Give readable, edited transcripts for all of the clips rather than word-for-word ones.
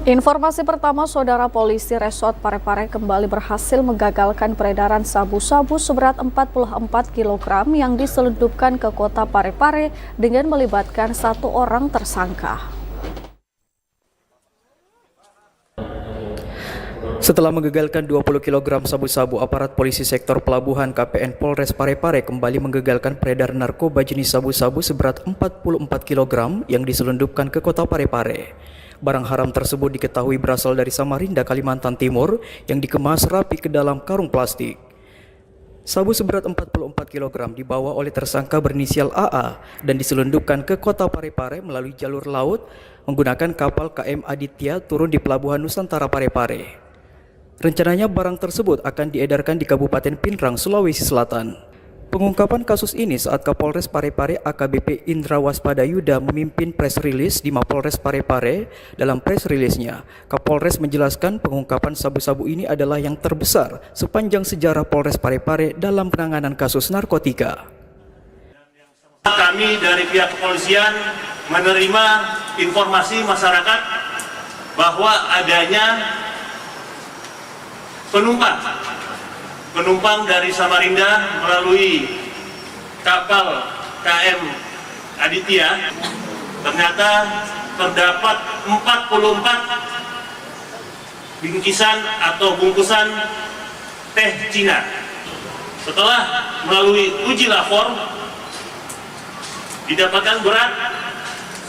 Informasi pertama, Saudara, Polisi Resort Parepare kembali berhasil menggagalkan peredaran sabu-sabu seberat 44 kg yang diselundupkan ke kota Parepare dengan melibatkan satu orang tersangka. Setelah menggagalkan 20 kg sabu-sabu, aparat polisi sektor pelabuhan KPN Polres Parepare kembali menggagalkan peredaran narkoba jenis sabu-sabu seberat 44 kg yang diselundupkan ke kota Parepare. Barang haram tersebut diketahui berasal dari Samarinda, Kalimantan Timur yang dikemas rapi ke dalam karung plastik. Sabu seberat 44 kg dibawa oleh tersangka berinisial AA dan diselundupkan ke kota Parepare melalui jalur laut menggunakan kapal KM Aditya turun di Pelabuhan Nusantara Parepare. Rencananya barang tersebut akan diedarkan di Kabupaten Pinrang, Sulawesi Selatan. Pengungkapan kasus ini saat Kapolres Parepare AKBP Indra Waspada Yuda memimpin press release di Mapolres Parepare. Dalam press release-nya, Kapolres menjelaskan pengungkapan sabu-sabu ini adalah yang terbesar sepanjang sejarah Polres Parepare dalam penanganan kasus narkotika. Kami dari pihak kepolisian menerima informasi masyarakat bahwa adanya penumpang dari Samarinda melalui kapal KM Aditya. Ternyata terdapat 44 bingkisan atau bungkusan teh Cina. Setelah melalui uji lapor, didapatkan berat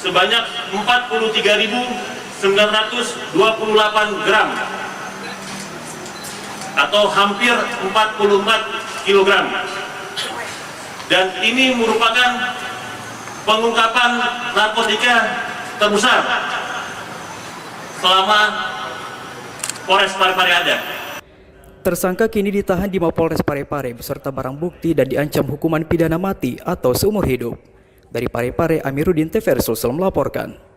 sebanyak 43.928 gram atau hampir 44 kg. Dan ini merupakan pengungkapan narkotika terbesar selama Polres Parepare ada. Tersangka kini ditahan di Mapolres Parepare beserta barang bukti dan diancam hukuman pidana mati atau seumur hidup. Dari Parepare, Amiruddin TVRI Sulsel melaporkan.